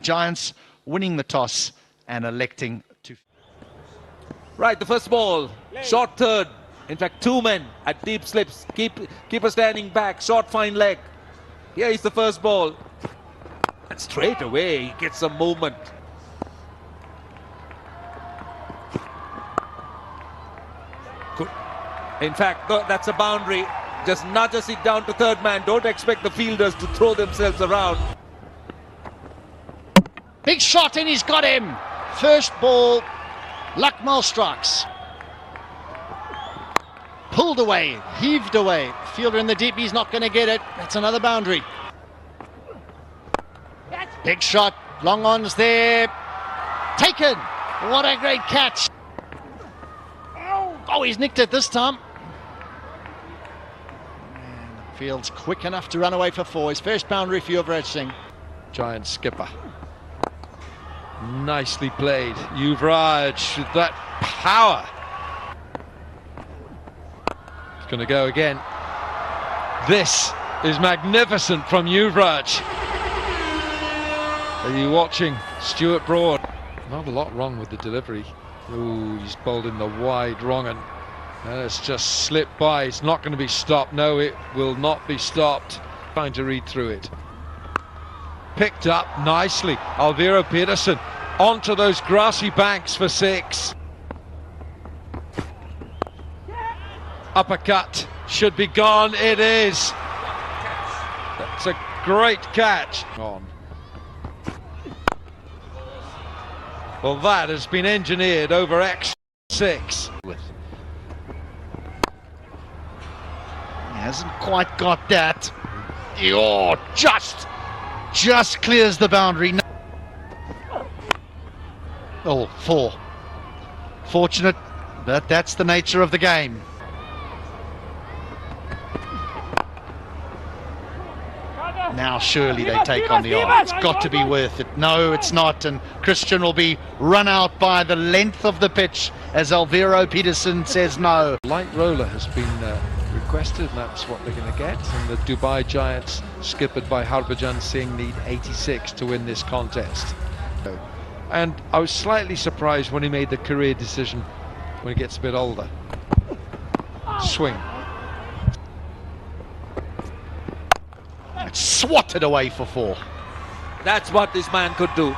Giants winning the toss and electing to... Right, the first ball, short third. In fact, two men at deep slips. Keeper standing back, short fine leg. Here is the first ball. And straight away, he gets some movement. Good. In fact, that's a boundary. Just nudges it down to third man. Don't expect the fielders to throw themselves around. Big shot and he's got him. First ball, Luckmal strikes. Pulled away, heaved away. Fielder in the deep, he's not going to get it. That's another boundary. Big shot, long on's there. Taken. What a great catch. Oh, he's nicked it this time. And the field's quick enough to run away for four. His first boundary for Yuvraj Singh. Giant skipper. Nicely played. Yuvraj with that power. It's going to go again. This is magnificent from Yuvraj. Are you watching Stuart Broad? Not a lot wrong with the delivery. Ooh, he's bowled in the wide wrong and it's just slipped by. It's not going to be stopped. No, it will not be stopped. Trying to read through it. Picked up nicely. Alvaro Peterson onto those grassy banks for six. Uppercut should be gone. It is. That's a great catch. On. Well, that has been engineered over X6. He hasn't quite got that. Oh, just clears the boundary. Oh, four. Fortunate, but that's the nature of the game. Now surely they take on the arm. It's got to be worth it. No, it's not. And Christian will be run out by the length of the pitch as Alvaro Peterson says no. Light roller has been requested, and that's what they're going to get. And the Dubai Giants, skippered by Harbhajan Singh, need 86 to win this contest. And I was slightly surprised when he made the career decision when he gets a bit older. Swing. It's swatted away for four. That's what this man could do.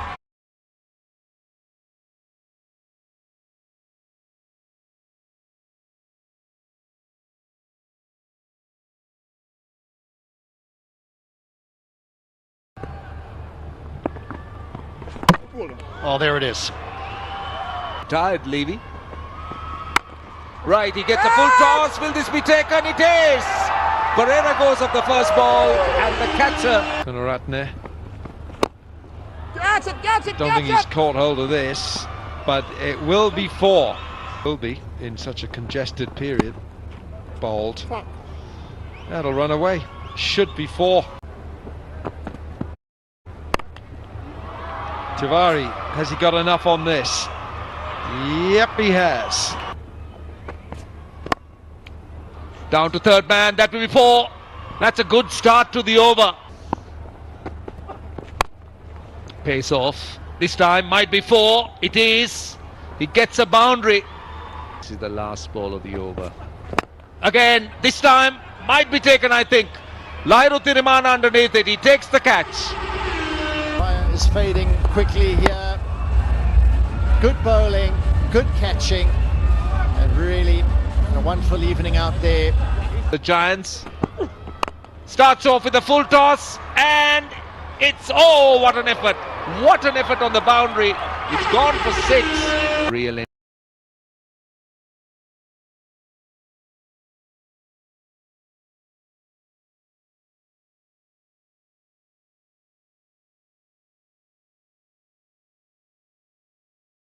Oh, there it is. Tired, Levy. Right, he gets a full toss. Will this be taken? It is! Pereira goes off the first ball and the catcher. Gunaratne. Don't think he's caught hold of this, but it will be four. Will be in such a congested period. Bowled. That'll run away. Should be four. Tiwari, has he got enough on this? Yep, he has. Down to third man, that will be four. That's a good start to the over. Pace off. This time might be four. It is. He gets a boundary. This is the last ball of the over. Again, this time might be taken, I think. Lairu Tirimana underneath it. He takes the catch. Fire is fading quickly here. Good bowling, good catching, and really a wonderful evening out there. The Giants starts off with a full toss and it's, oh, what an effort. What an effort on the boundary. It's gone for six. Real